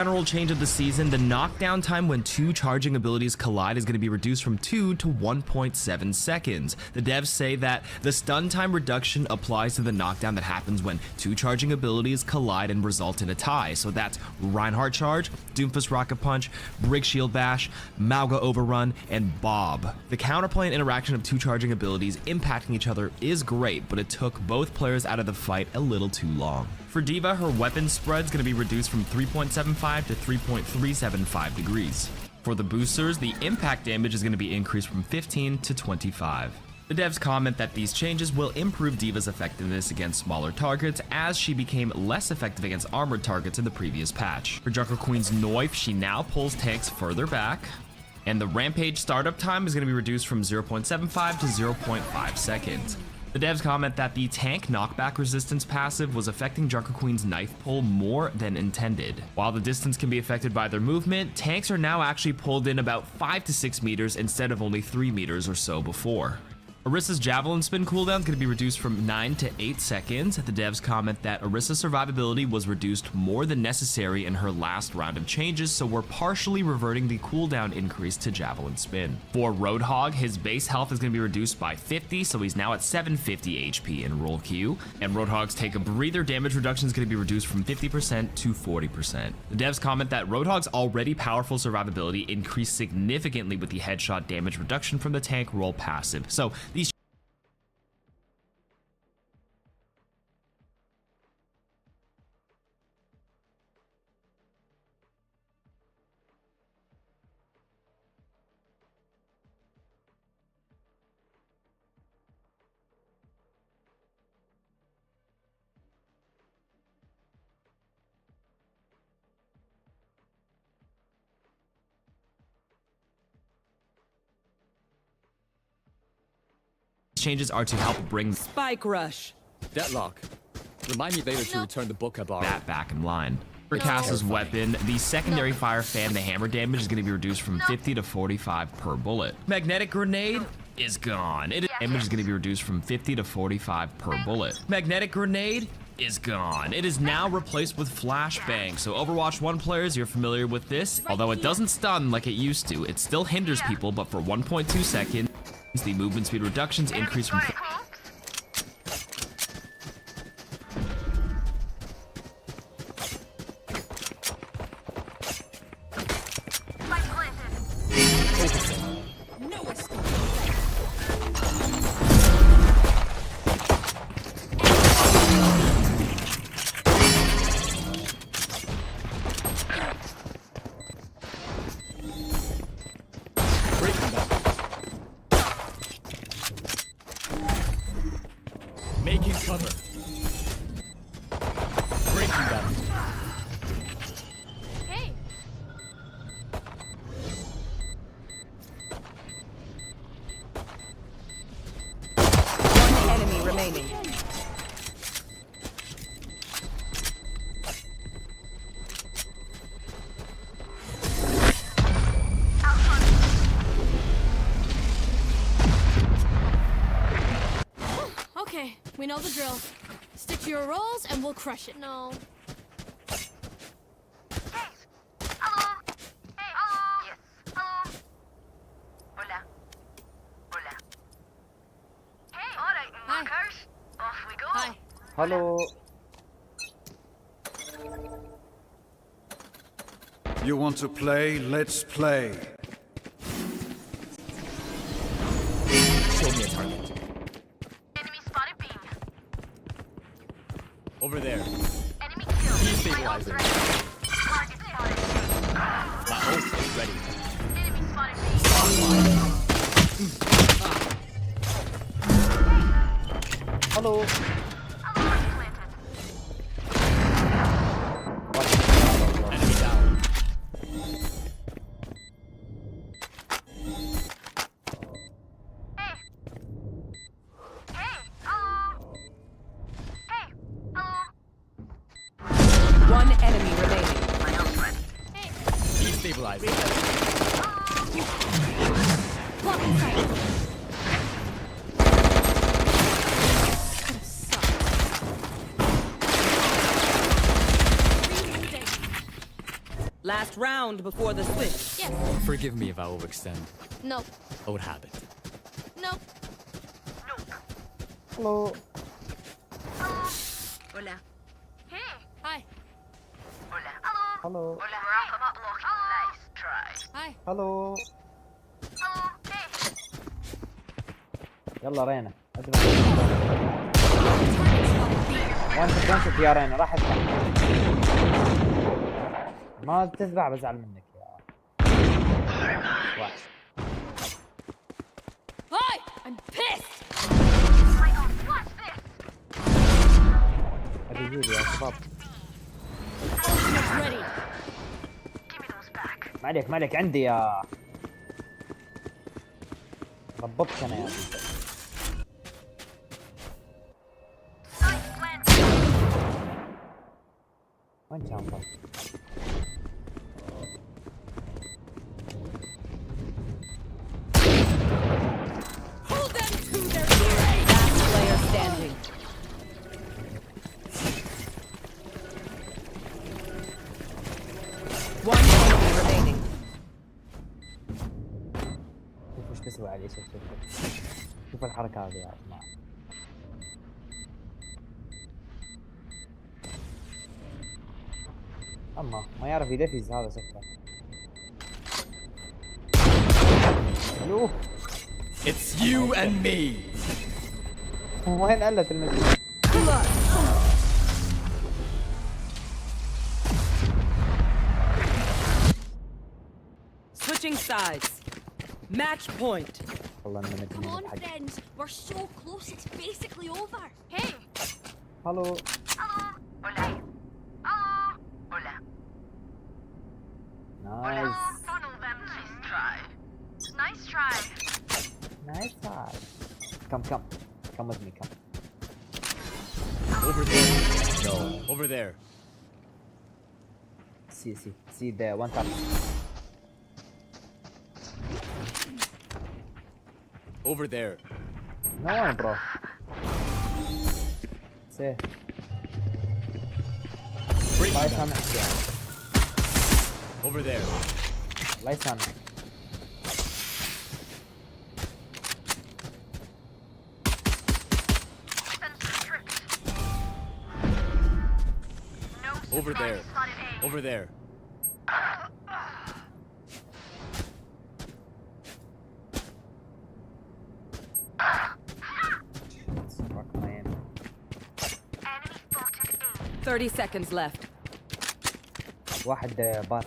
General change of the season, the knockdown time when two charging abilities collide is going to be reduced from 2 to 1.7 seconds. The devs say that the stun time reduction applies to the knockdown that happens when two charging abilities collide and result in a tie. So that's Reinhardt Charge, Doomfist Rocket Punch, Brig Shield Bash, Mauga Overrun, and Bob. The counterplay and interaction of two charging abilities impacting each other is great, but it took both players out of the fight a little too long. For D.Va, her weapon spread is going to be reduced from 3.75 to 3.375 degrees. For the boosters, the impact damage is going to be increased from 15 to 25. The devs comment that these changes will improve D.Va's effectiveness against smaller targets as she became less effective against armored targets in the previous patch. For Junker Queen's Noif, she now pulls tanks further back, and the Rampage startup time is going to be reduced from 0.75 to 0.5 seconds. The devs comment that the tank knockback resistance passive was affecting Junker Queen's knife pull more than intended. While the distance can be affected by their movement, tanks are now actually pulled in about 5 to 6 meters instead of only 3 meters or so before. Orissa's javelin spin cooldown is going to be reduced from 9 to 8 seconds. The devs comment that Orissa's survivability was reduced more than necessary in her last round of changes, so we're partially reverting the cooldown increase to javelin spin. For Roadhog, his base health is going to be reduced by 50, so he's now at 750 HP in roll queue. And Roadhog's take a breather damage reduction is going to be reduced from 50% to 40%. The devs comment that Roadhog's already powerful survivability increased significantly with the headshot damage reduction from the tank roll passive. So these changes are to help bring Spike Rush. Deadlock. Remind me later to return the book I borrowed. that back in line. For Cass's weapon, the secondary fire fan, the hammer damage is going to be reduced from 50 to 45 per bullet. Magnetic grenade is gone. Damage is going to be reduced from 50 to 45 per bullet. Magnetic grenade is gone. It is now replaced with flashbang. So Overwatch 1 players, you're familiar with this. Although it doesn't stun like it used to, it still hinders people, but for 1.2 seconds, the movement speed reductions increase from Making cover. Breaking them. Hey. One enemy remaining. Okay, we know the drill. Stick to your roles and we'll crush it. No. Hi. Hello. You want to play? Let's play. Show me a target. Over there. Destabilizing. My ult is ready. Hello. Enemy down. One enemy remaining. Destabilizing. Block in sight. Last round before the switch. Yes. Forgive me if I overextend. No. Old habit. No. Hello. Hola. Hi. Hola. Hello. Hola. Nice try. Hi. Hello. Hey. يلا رينا ادري وانت يا رينا راح اذبح ما تذبح بزعل منك يا وحش Hi. I'm pissed. What's this? الرجول يا شباب Ultimate's ready. Give me those back. ما عليك عندي يا ضبطت انا يا أخي. Nice plant. وين كان ضل؟ Hold them to their grave. Last player standing. One enemy remaining. شوف وش تسوي علي شوف الحركة هذه يا جماعة اما ما يعرف يدفز هذا شكله يوه It's you and me. وين قلت المسجد Switching sides. Match point. والله انه Come on, مجنون friends. We're so close. It's basically over. Hey. هلو Hola. Hola. نايس Funnel them. Nice try. Nice try. نايس سايد كم with me come Over there. No. Over there. see the one tap Over there. no one bro see Bring الله it back. يسامحك يا Over there. الله يسامحك Sensor tripped. No Over there. surprise spotted A. Over there. Fuck my aim. Enemy spotted A. 30 seconds left. واحد باث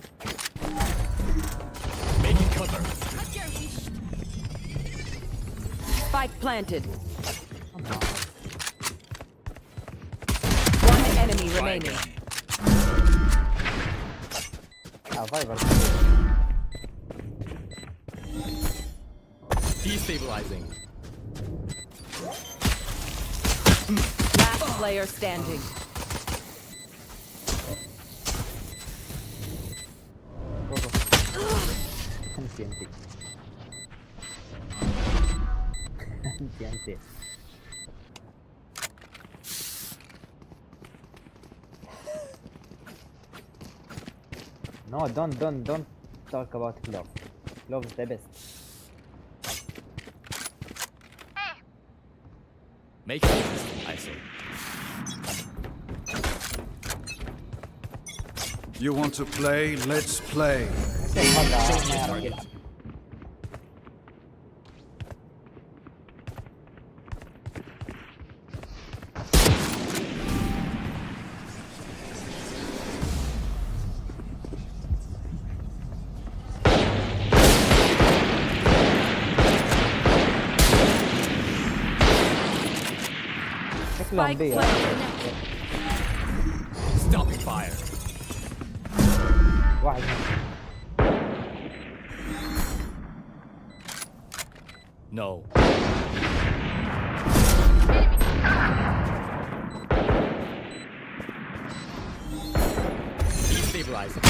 Making cover. Spike planted. One enemy remaining. فايبر Destabilizing. Last player standing. انت No, don't talk about glove. Glove is the best. Hey. Make it. I say. You want to play? Let's play. هذا ما يعرف يلعب. شكلهم Spike بي planted. Stopping fire. واحد منهم. No. Destabilizing.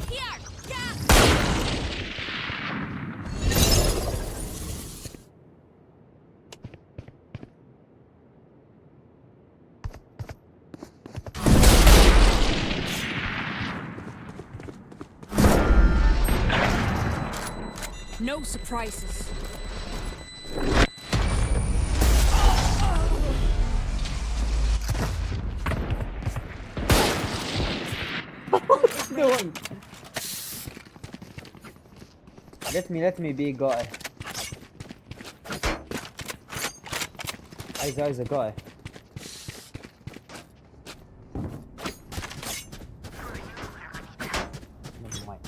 Here. Gap. No surprises. doing? Let me be guy. Eyes a guy. Never mind.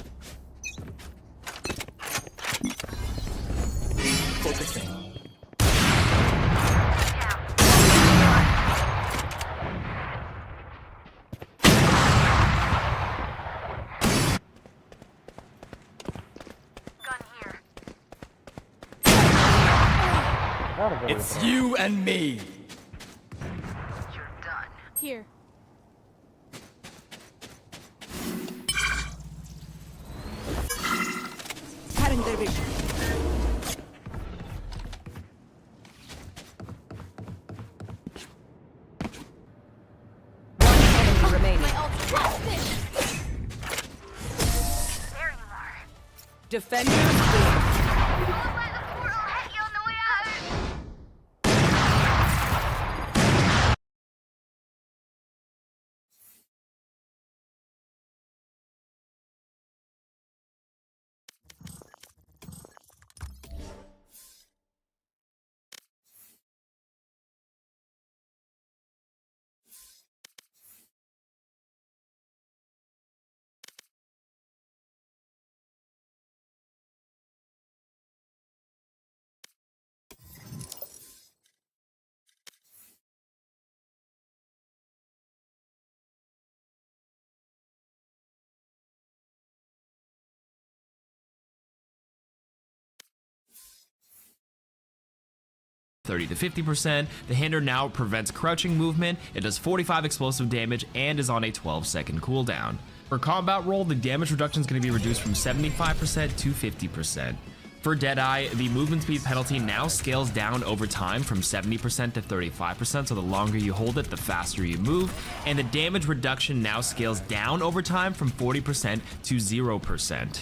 Focusing. Gun here. It's you and me. You're done. Here. Cutting their vision. One enemy remaining. My ult. There you are. Defenders win. Don't let the portal hit you on the way out. To 50%. The hinder now prevents crouching movement, it does 45 explosive damage, and is on a 12-second cooldown. For combat roll, the damage reduction is going to be reduced from 75% to 50%. For Deadeye, the movement speed penalty now scales down over time from 70% to 35%, so the longer you hold it, the faster you move, and the damage reduction now scales down over time from 40% to 0%.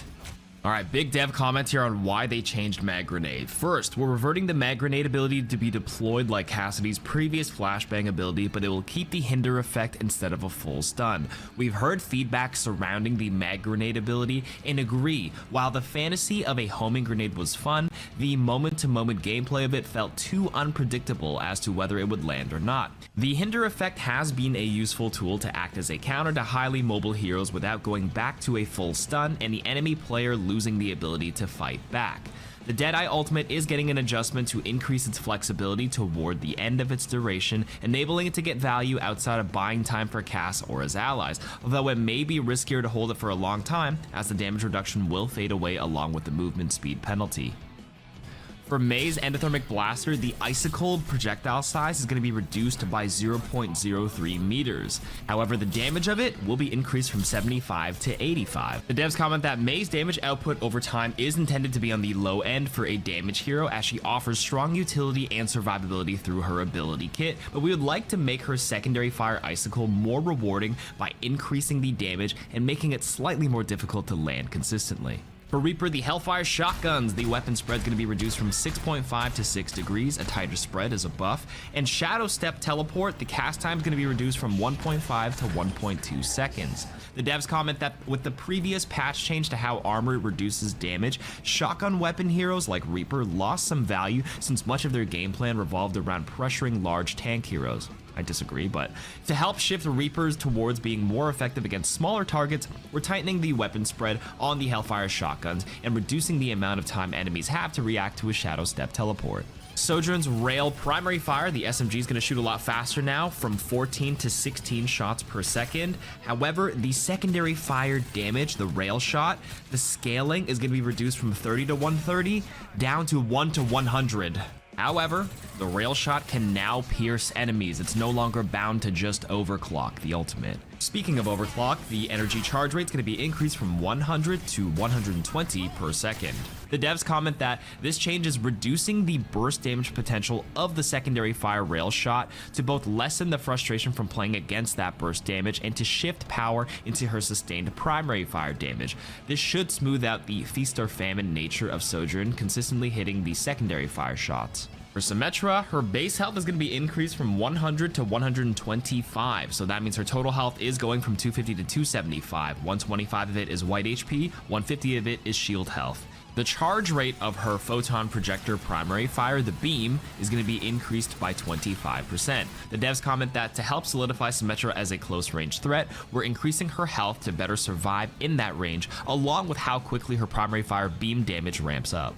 Alright, big dev comments here on why they changed Mag Grenade. First, we're reverting the Mag Grenade ability to be deployed like Cassidy's previous flashbang ability, but it will keep the hinder effect instead of a full stun. We've heard feedback surrounding the Mag Grenade ability and agree, while the fantasy of a homing grenade was fun, the moment-to-moment gameplay of it felt too unpredictable as to whether it would land or not. The hinder effect has been a useful tool to act as a counter to highly mobile heroes without going back to a full stun and the enemy player losing the ability to fight back. The Deadeye ultimate is getting an adjustment to increase its flexibility toward the end of its duration, enabling it to get value outside of buying time for Cass or his allies, although it may be riskier to hold it for a long time as the damage reduction will fade away along with the movement speed penalty. For May's endothermic blaster, the icicle projectile size is going to be reduced by 0.03 meters. However, the damage of it will be increased from 75 to 85. The devs comment that May's damage output over time is intended to be on the low end for a damage hero, as she offers strong utility and survivability through her ability kit, but we would like to make her secondary fire icicle more rewarding by increasing the damage and making it slightly more difficult to land consistently. For Reaper, the Hellfire shotguns, the weapon spread is going to be reduced from 6.5 to 6 degrees, a tighter spread as a buff, and Shadow Step Teleport, the cast time is going to be reduced from 1.5 to 1.2 seconds. The devs comment that with the previous patch change to how armor reduces damage, shotgun weapon heroes like Reaper lost some value since much of their game plan revolved around pressuring large tank heroes. I disagree, but to help shift Reapers towards being more effective against smaller targets, we're tightening the weapon spread on the Hellfire shotguns and reducing the amount of time enemies have to react to a Shadow Step teleport. Sojourn's rail primary fire, the SMG is going to shoot a lot faster now, from 14 to 16 shots per second. However, the secondary fire damage, the rail shot, the scaling is going to be reduced from 30 to 130 down to 1 to 100. However, the rail shot can now pierce enemies. It's no longer bound to just overclock, the ultimate. Speaking of overclock, the energy charge rate is going to be increased from 100 to 120 per second. The devs comment that this change is reducing the burst damage potential of the secondary fire rail shot to both lessen the frustration from playing against that burst damage and to shift power into her sustained primary fire damage. This should smooth out the feast or famine nature of Sojourn, consistently hitting the secondary fire shots. For Symmetra, her base health is going to be increased from 100 to 125, so that means her total health is going from 250 to 275. 125 of it is white HP, 150 of it is shield health. The charge rate of her photon projector primary fire, the beam, is going to be increased by 25%. The devs comment that to help solidify Symmetra as a close range threat, we're increasing her health to better survive in that range, along with how quickly her primary fire beam damage ramps up.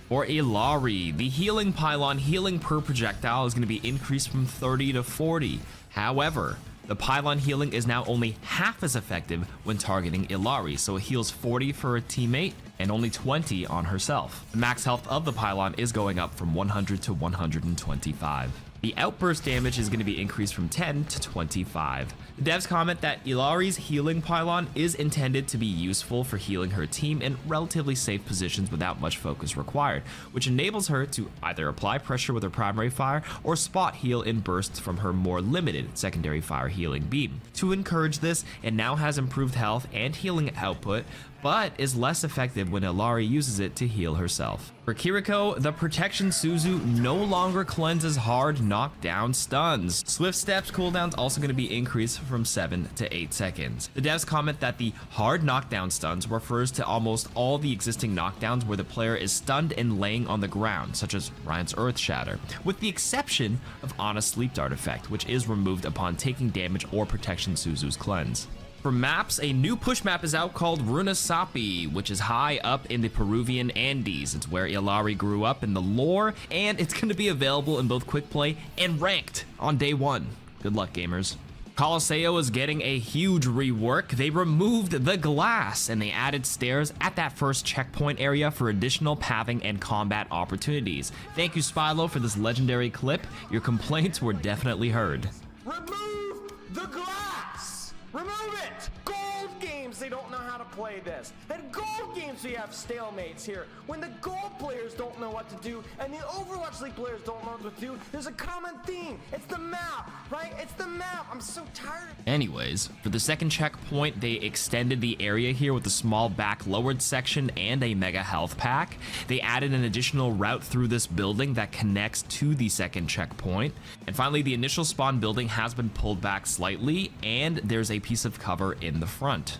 For Illari, the healing pylon healing per projectile is going to be increased from 30 to 40. However, the pylon healing is now only half as effective when targeting Illari, so it heals 40 for a teammate and only 20 on herself. The max health of the pylon is going up from 100 to 125. The outburst damage is going to be increased from 10 to 25. The devs comment that Illari's healing pylon is intended to be useful for healing her team in relatively safe positions without much focus required, which enables her to either apply pressure with her primary fire or spot heal in bursts from her more limited secondary fire healing beam. To encourage this, it now has improved health and healing output, but is less effective when Illari uses it to heal herself. For Kiriko, the Protection Suzu no longer cleanses hard knockdown stuns. Swift Steps cooldown's also going to be increased from 7 to 8 seconds. The devs comment that the hard knockdown stuns refers to almost all the existing knockdowns where the player is stunned and laying on the ground, such as Ryan's Earth Shatter, with the exception of Ana's Sleep Dart effect, which is removed upon taking damage or Protection Suzu's cleanse. For maps, a new push map is out called Runasapi, which is high up in the Peruvian Andes. It's where Illari grew up in the lore, and it's going to be available in both quick play and ranked on day 1. Good luck, gamers. Colosseo is getting a huge rework. They removed the glass and they added stairs at that first checkpoint area for additional pathing and combat opportunities. Thank you, Spylo, for this legendary clip. Your complaints were definitely heard. Remove the glass! Remove it! Gold games, they don't know how to play this. And gold games, we have stalemates here. When the gold players don't know what to do and the Overwatch League players don't know what to do, there's a common theme. It's the map, right? It's the map. I'm so tired. Anyways, for the second checkpoint, they extended the area here with a small back lowered section and a mega health pack. They added an additional route through this building that connects to the second checkpoint. And finally, the initial spawn building has been pulled back slightly, and there's a piece of cover in the front.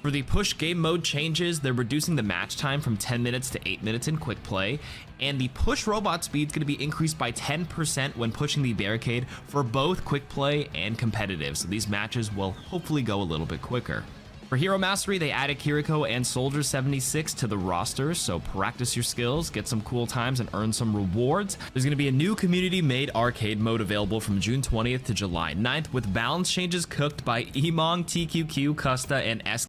For the push game mode changes, they're reducing the match time from 10 minutes to 8 minutes in quick play, and the push robot speed is going to be increased by 10% when pushing the barricade for both quick play and competitive, so these matches will hopefully go a little bit quicker. For Hero Mastery, they added Kiriko and Soldier 76 to the roster, so practice your skills, get some cool times, and earn some rewards. There's going to be a new community-made arcade mode available from June 20th to July 9th with balance changes cooked by Emong, TQQ, Custa, and S.